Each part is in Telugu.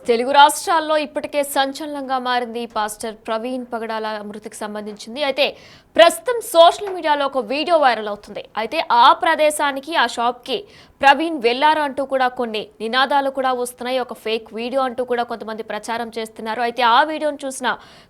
తెలుగు రాష్ట్రాల్లో ఇప్పటికే సంచలనంగా మారింది పాస్టర్ ప్రవీణ్ పగడాల మృతికి సంబంధించింది. అయితే ప్రస్తుతం సోషల్ మీడియాలో ఒక వీడియో వైరల్ అవుతుంది. అయితే ఆ ప్రదేశానికి ఆ షాప్కి ప్రవీణ్ వెళ్లారు అంటూ కూడా కొన్ని నినాదాలు కూడా వస్తున్నాయి. ఒక ఫేక్ వీడియో అంటూ కూడా కొంతమంది ప్రచారం చేస్తున్నారు. అయితే ఆ వీడియోను చూసిన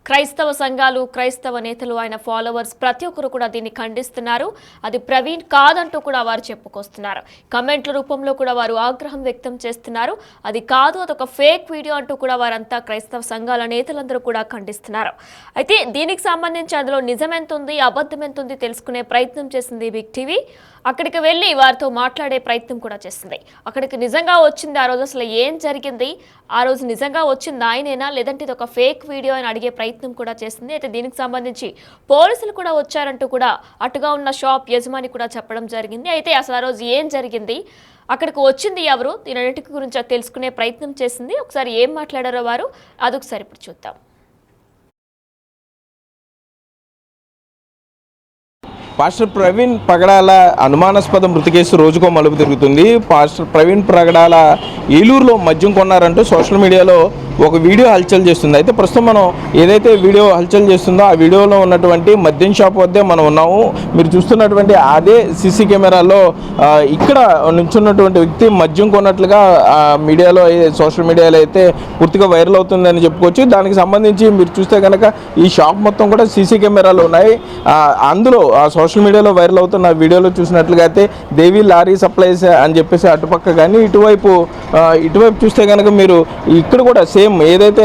క్రైస్తవ సంఘాలు, క్రైస్తవ నేతలు, ఆయన ఫాలోవర్స్ ప్రతి ఒక్కరు కూడా దీన్ని ఖండిస్తున్నారు. అది ప్రవీణ్ కాదంటూ కూడా వారు చెప్పుకొస్తున్నారు. కమెంట్ల రూపంలో కూడా వారు ఆగ్రహం వ్యక్తం చేస్తున్నారు. అది కాదు, అదొక ఫేక్ వీడియో అంటూ కూడా వారంతా క్రైస్తవ సంఘాల నేతలందరూ కూడా ఖండిస్తున్నారు. అయితే దీనికి సంబంధించి అందులో నిజం ఎంత ఉంది, అబద్ధం ఎంత ఉంది తెలుసుకునే ప్రయత్నం చేసింది బిగ్ టీవీ. అక్కడికి వెళ్ళి వారితో మాట్లాడే ప్రయత్నం కూడా చేసింది. అక్కడికి నిజంగా వచ్చింది ఆ రోజు అసలు ఏం జరిగింది, ఆ రోజు నిజంగా వచ్చింది ఆయనేనా లేదంటే ఇది ఒక ఫేక్ వీడియో అని అడిగే ప్రయత్నం కూడా చేసింది. అయితే దీనికి సంబంధించి పోలీసులు కూడా వచ్చారంటూ కూడా అటుగా ఉన్న షాప్ యజమాని కూడా చెప్పడం జరిగింది. అయితే అసలు ఆ రోజు ఏం జరిగింది, అక్కడికి వచ్చింది ఎవరు, దీనన్నింటి గురించి తెలుసుకునే ప్రయత్నం చేసింది. ఒకసారి ఏం మాట్లాడారో వారు, అదొకసారి ఇప్పుడు చూద్దాం. పాస్టర్ ప్రవీణ్ పగడాల అనుమానాస్పద మృతి కేసు రోజుకో మలుపు తిరుగుతుంది. పాస్టర్ ప్రవీణ్ పగడాల ఏలూరులో మద్యం కొన్నారంటూ సోషల్ మీడియాలో ఒక వీడియో హల్చల్ చేస్తుంది. అయితే ప్రస్తుతం మనం ఏదైతే వీడియో హల్చల్ చేస్తుందో ఆ వీడియోలో ఉన్నటువంటి మద్యం షాప్ వద్దే మనం ఉన్నాము. మీరు చూస్తున్నటువంటి అదే సీసీ కెమెరాలో ఇక్కడ నుంచున్నటువంటి వ్యక్తి మద్యం కొన్నట్లుగా మీడియాలో సోషల్ మీడియాలో అయితే పూర్తిగా వైరల్ అవుతుందని చెప్పుకోవచ్చు. దానికి సంబంధించి మీరు చూస్తే కనుక ఈ షాప్ మొత్తం కూడా సీసీ కెమెరాలు ఉన్నాయి. అందులో సోషల్ మీడియాలో వైరల్ అవుతున్న వీడియోలో చూసినట్లుగా అయితే దేవి లారీ సప్లైస్ అని చెప్పేసి అటుపక్క కానీ ఇటువైపు చూస్తే కనుక మీరు ఇక్కడ కూడా సేమ్ ఏదైతే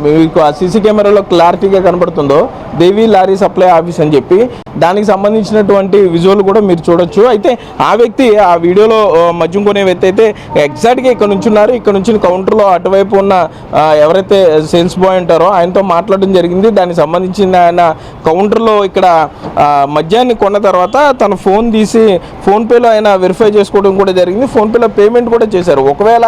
మీకు ఆ సీసీ కెమెరాలో క్లారిటీగా కనబడుతుందో దేవి లారీ సప్లై ఆఫీస్ అని చెప్పి దానికి సంబంధించినటువంటి విజువల్ కూడా మీరు చూడొచ్చు. అయితే ఆ వ్యక్తి ఆ వీడియోలో మద్యం కొనే వ్యక్తి అయితే ఎగ్జాక్ట్గా ఇక్కడ నుంచి ఉన్నారు. ఇక్కడ నుంచి కౌంటర్లో అటువైపు ఉన్న ఎవరైతే సేల్స్ బాయ్ ఉంటారో ఆయనతో మాట్లాడడం జరిగింది. దానికి సంబంధించిన ఆయన కౌంటర్లో ఇక్కడ మద్యాన్ని కొన్న తర్వాత తన ఫోన్ తీసి ఫోన్పేలో ఆయన వెరిఫై చేసుకోవడం కూడా జరిగింది. ఫోన్పేలో పేమెంట్ కూడా చేశారు. ఒకవేళ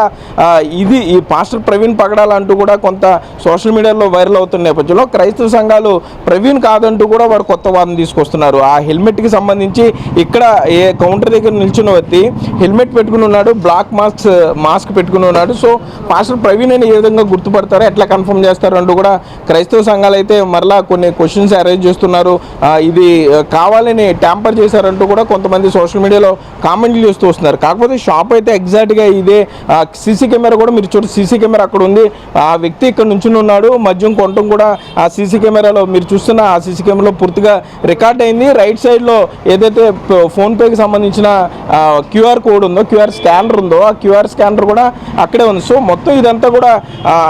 ఇది ఈ పాస్టర్ ప్రవీణ్ పగడాల అంటూ కూడా కొంత సోషల్ మీడియాలో వైరల్ అవుతున్న నేపథ్యంలో క్రైస్తవ సంఘాలు ప్రవీణ్ కాదంటూ కూడా వారు కొత్త వాదన తీసుకొస్తున్నారు. ఆ హెల్మెట్కి సంబంధించి ఇక్కడ ఏ కౌంటర్ దగ్గర నిల్చున్న వ్యక్తి హెల్మెట్ పెట్టుకుని ఉన్నాడు, బ్లాక్ మాస్క్ పెట్టుకుని ఉన్నాడు. సో పాస్టర్ ప్రవీణ్ అని ఏ విధంగా గుర్తుపడతారో, ఎట్లా కన్ఫర్మ్ చేస్తారు అంటూ కూడా క్రైస్తవ సంఘాలు అయితే మరలా కొన్ని క్వశ్చన్స్ అరేంజ్ చేస్తున్నారు. ఇది కావాలని ట్యాంపర్ చేశారంటూ కూడా కొంతమంది సోషల్ మీడియాలో కామెంట్లు చేస్తూ వస్తున్నారు. కాకపోతే షాప్ అయితే ఎగ్జాక్ట్గా ఇదే. సీసీ కెమెరా కూడా మీరు చూడండి, సీసీ కెమెరా అక్కడ ఉంది. ఆ వ్యక్తి ఇక్కడ నుంచి ఉన్నాడు, మద్యం కొనటం కూడా ఆ సీసీ కెమెరాలో మీరు చూస్తున్న ఆ సీసీ కెమెరాలో పూర్తిగా రికార్డ్ అయింది. రైట్ సైడ్లో ఏదైతే ఫోన్పేకి సంబంధించిన క్యూఆర్ కోడ్ ఉందో, క్యూఆర్ స్కానర్ ఉందో, ఆ క్యూఆర్ స్కానర్ కూడా అక్కడే ఉంది. సో మొత్తం ఇదంతా కూడా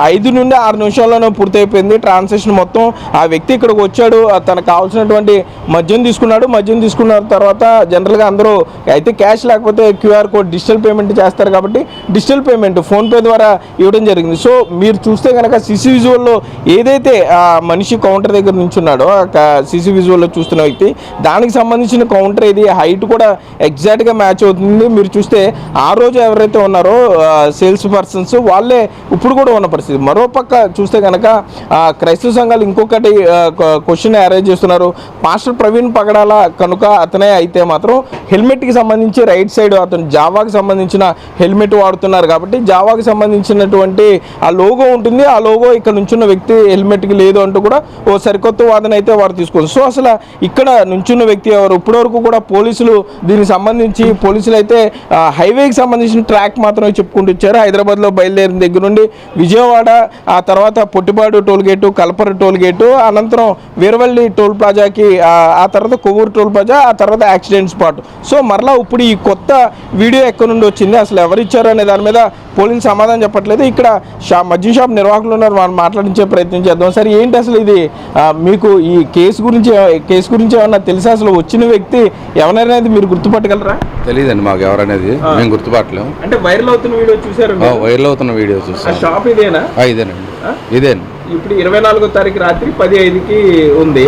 5 నుండి 6 నిమిషాల్లోనే పూర్తయిపోయింది ట్రాన్సాక్షన్ మొత్తం. ఆ వ్యక్తి ఇక్కడికి వచ్చాడు, తనకు కావాల్సినటువంటి మద్యం తీసుకున్నాడు. మద్యం తీసుకున్న తర్వాత జనరల్గా అందరూ అయితే క్యాష్ లేకపోతే క్యూఆర్ కోడ్ డిజిటల్ పేమెంట్ చేస్తారు కాబట్టి డిజిటల్ పేమెంట్ ఫోన్పే ద్వారా ఇవ్వడం జరిగింది. సో మీరు చూస్తే కనుక సీసీ విజువల్లో ఏదైతే మనిషి కౌంటర్ దగ్గర నుంచి ఉన్నాడో సీసీ విజువల్లో చూస్తున్న వ్యక్తి దానికి సంబంధించిన కౌంటర్ ఇది, హైట్ కూడా ఎగ్జాక్ట్గా మ్యాచ్ అవుతుంది. మీరు చూస్తే ఆ రోజు ఎవరైతే ఉన్నారో సేల్స్ పర్సన్స్ వాళ్ళే ఇప్పుడు కూడా ఉన్న పరిస్థితి. మరోపక్క చూస్తే కనుక క్రైస్తవ సంఘాలు ఇంకొకటి క్వశ్చన్ అరేంజ్ చేస్తున్నారు. పాస్టర్ ప్రవీణ్ పగడాల కనుక అతనే అయితే మాత్రం హెల్మెట్కి సంబంధించి రైట్ సైడ్ అతను జావాకి సంబంధించిన హెల్మెట్ వాడుతున్నారు కాబట్టి జావాకి సంబంధించినటువంటి ఆ లోగో ఉంటుంది. ఆ లోగో ఇక్కడ నుంచున్న వ్యక్తి హెల్మెట్కి లేదు అంటూ కూడా ఓ సరికొత్త వాదన అయితే వారు తీసుకుంది. సో అసలు ఇక్కడ నుంచున్న వ్యక్తి ఎవరు? ఇప్పటివరకు కూడా పోలీసులు దీనికి సంబంధించి పోలీసులు అయితే హైవేకి సంబంధించిన ట్రాక్ మాత్రమే చెప్పుకుంటూ వచ్చారు. హైదరాబాద్లో బయలుదేరిన దగ్గర నుండి విజయవాడ, ఆ తర్వాత Pottipadu toll gate, Kalpara toll gate, అనంతరం వీరవల్లి టోల్ ప్లాజాకి, ఆ తర్వాత కొవ్వూరు టోల్ ప్లాజా, ఆ తర్వాత యాక్సిడెంట్ స్పాట్. సో మరలా ఇప్పుడు ఈ కొత్త వీడియో ఎక్కడి నుండి వచ్చింది, అసలు ఎవరిచ్చారు అనే దాని మీద పోలీసులు సమాధానం చెప్పట్లేదు. ఇక్కడ మద్యం షాప్ నిర్వాహకులు ఉన్నారు, వాళ్ళు మాట్లాడించే ప్రయత్నం చేద్దాం. సరే ఏంటి అసలు ఇది, మీకు ఈ కేసు గురించి ఏమన్నా తెలుసా? అసలు వచ్చిన వ్యక్తి ఎవరనేది మీరు గుర్తుపట్టగలరా? తెలియదండి మాకు ఎవరనేది, మేము గుర్తుపట్టలేము. అంటే వైరల్ అవుతున్న వీడియో చూసారు? వైరల్ అవుతున్న వీడియో చూసాం. షాప్ ఇదేనా? ఇదేనండి, ఇదేనండి. ఇప్పుడు 24వ తారీఖు రాత్రి 10:05కి ఉంది.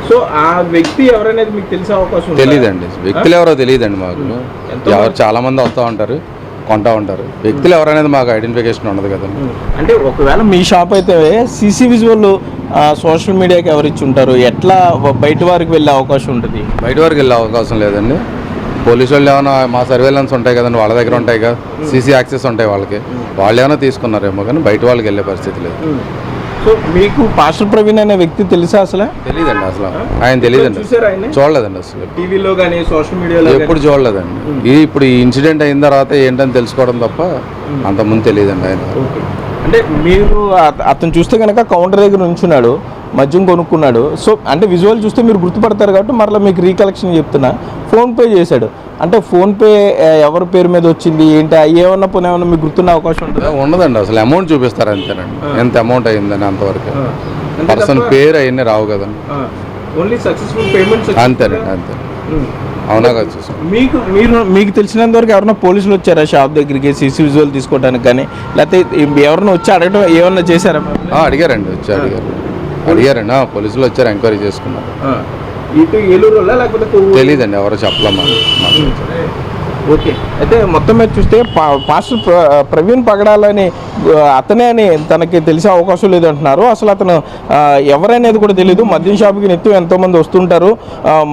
సో ఆ వ్యక్తి ఎవరనేది మీకు తెలిసే అవకాశం? తెలియదండి, వ్యక్తులు ఎవరో తెలియదండి మాకు. ఎవరు చాలా మంది వస్తూ ఉంటారు, కొంటా ఉంటారు. వ్యక్తులు ఎవరనేది మాకు ఐడెంటిఫికేషన్ ఉండదు కదండి. అంటే ఒకవేళ మీ షాప్ అయితే సీసీ విజువల్ సోషల్ మీడియాకి ఎవరు ఇచ్చి ఉంటారు, ఎట్లా బయట వారికి వెళ్ళే అవకాశం ఉంటుంది? బయట వారికి వెళ్ళే అవకాశం లేదండి. పోలీసు వాళ్ళు ఏమైనా మా సర్వేలెన్స్ ఉంటాయి కదండి, వాళ్ళ దగ్గర ఉంటాయి కదా, సీసీ యాక్సెస్ ఉంటాయి వాళ్ళకి, వాళ్ళు ఏమైనా తీసుకున్నారేమో కానీ బయట వాళ్ళకి వెళ్ళే పరిస్థితి లేదు. సో మీకు పాస్టర్ ప్రవీణ్ అనే వ్యక్తి తెలుసా అసలు? తెలియదండి అసలు, ఆయన తెలియదండి, చూడలేదండి అసలు, టీవీలో కానీ సోషల్ మీడియాలో ఎప్పుడు చూడలేదండి. ఇప్పుడు ఈ ఇన్సిడెంట్ అయిన తర్వాత ఏంటని తెలుసుకోవడం తప్ప అంతకుముందు తెలియదండి ఆయన. అంటే మీరు అతను చూస్తే కనుక కౌంటర్ దగ్గర ఉంచున్నాడు, మద్యం కొనుక్కున్నాడు. సో అంటే విజువల్ చూస్తే మీరు గుర్తుపడతారు కాబట్టి మరలా మీకు రీకలెక్షన్ చెప్తున్నా. ఫోన్పే చేశాడు అంటే ఫోన్పే ఎవరి పేరు మీద వచ్చింది ఏంటి ఏమన్నా పోనీ ఏమన్నా మీకు గుర్తున్న అవకాశం ఉంటుంది? ఉండదండి అసలు, అమౌంట్ చూపిస్తారు అంతేనండి, ఎంత అమౌంట్ అయిందని అంతవరకు. పర్సన్ పేరు అవన్నీ రావు కదండి, ఓన్లీ సక్సెస్ఫుల్ పేమెంట్స్ అంతేనండి అంతే. అవునా కదా చూసాం. మీకు తెలిసినంత వరకు ఎవరైనా పోలీసులు వచ్చారా షాప్ దగ్గరికి సీసీ విజువల్ తీసుకోవడానికి కానీ, లేకపోతే ఎవరైనా వచ్చి అడగడం ఏమన్నా చేశారా? అడిగారండి, వచ్చి అడిగారండి, పోలీసులు వచ్చారు, ఎంక్వైరీ చేసుకున్నారు. ఇటు ఏలూరు లేకపోతే తెలీదండి, ఎవరో చెప్పలేమా. ఓకే. అయితే మొత్తం మీద చూస్తే పాస్టర్ ప్రవీణ్ పగడాలని అతనే అని తనకి తెలిసే అవకాశం లేదంటున్నారు. అసలు అతను ఎవరనేది కూడా తెలియదు. మద్యం షాప్కి నిత్యం ఎంతోమంది వస్తుంటారు,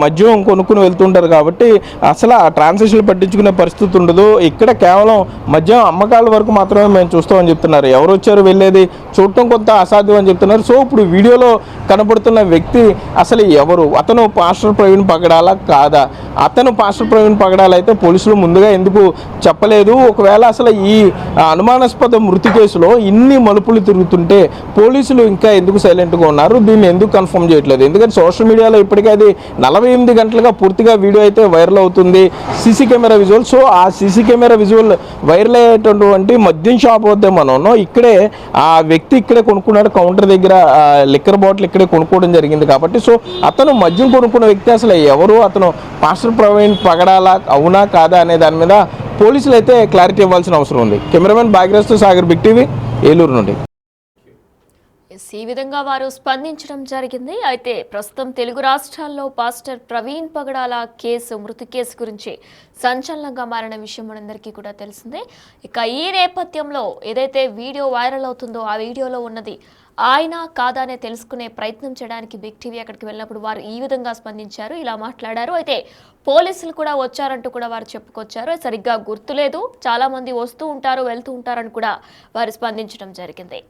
మద్యం కొనుక్కుని వెళ్తుంటారు కాబట్టి అసలు ఆ ట్రాన్సాక్షన్లు పట్టించుకునే పరిస్థితి ఉండదు. ఇక్కడ కేవలం మద్యం అమ్మకాల వరకు మాత్రమే మేము చూస్తామని చెప్తున్నారు. ఎవరు వచ్చారు వెళ్ళేది చూడటం కొంత అసాధ్యం అని చెప్తున్నారు. సో ఇప్పుడు వీడియోలో కనబడుతున్న వ్యక్తి అసలు ఎవరు? అతను పాస్టర్ ప్రవీణ్ పగడాలా కాదా? అతను పాస్టర్ ప్రవీణ్ పగడాల అయితే పోలీసులు ముందుగా ఎందుకు చెప్పలేదు? ఒకవేళ అసలు ఈ అనుమానాస్పద మృతి కేసులో ఇన్ని మలుపులు తిరుగుతుంటే పోలీసులు ఇంకా ఎందుకు సైలెంట్గా ఉన్నారు? దీన్ని ఎందుకు కన్ఫర్మ్ చేయట్లేదు? ఎందుకంటే సోషల్ మీడియాలో ఇప్పటికే అది 48 గంటలుగా పూర్తిగా వీడియో అయితే వైరల్ అవుతుంది, సీసీ కెమెరా విజువల్. సో ఆ సీసీ కెమెరా విజువల్ వైరల్ అయ్యేటటువంటి మద్యం షాప్ వద్ద మనం ఇక్కడే ఆ వ్యక్తి ఇక్కడే కొనుక్కున్నాడు, కౌంటర్ దగ్గర లిక్కర్ బాటిల్ ఇక్కడే కొనుక్కోవడం జరిగింది కాబట్టి సో అతను మద్యం కొనుక్కున్న వ్యక్తి అసలు ఎవరు? అతను పాస్టర్ ప్రవీణ్ పగడాలా అవునా కాదా అనే దాని మీద పోలీసులు అయితే క్లారిటీ ఇవ్వాల్సిన అవసరం ఉంది. కెమెరామెన్ భాగ్యరాజ్తో సాగర్, బిగ్ టీవీ, ఏలూరు నుండి. ఈ విధంగా వారు స్పందించడం జరిగింది. అయితే ప్రస్తుతం తెలుగు రాష్ట్రాల్లో పాస్టర్ ప్రవీణ్ పగడాల మృతి కేసు గురించి సంచలనంగా మారిన విషయం మనందరికీ కూడా తెలిసిందే. ఇక ఈ నేపథ్యంలో ఏదైతే వీడియో వైరల్ అవుతుందో ఆ వీడియోలో ఉన్నది ఆయన కాదా అనే తెలుసుకునే ప్రయత్నం చేయడానికి బిగ్ టీవీ అక్కడికి వెళ్ళినప్పుడు వారు ఈ విధంగా స్పందించారు, ఇలా మాట్లాడారు. అయితే పోలీసులు కూడా వచ్చారంటూ కూడా వారు చెప్పుకొచ్చారు. సరిగ్గా గుర్తులేదు, చాలా మంది వస్తూ ఉంటారు వెళ్తూ ఉంటారని కూడా వారు స్పందించడం జరిగింది.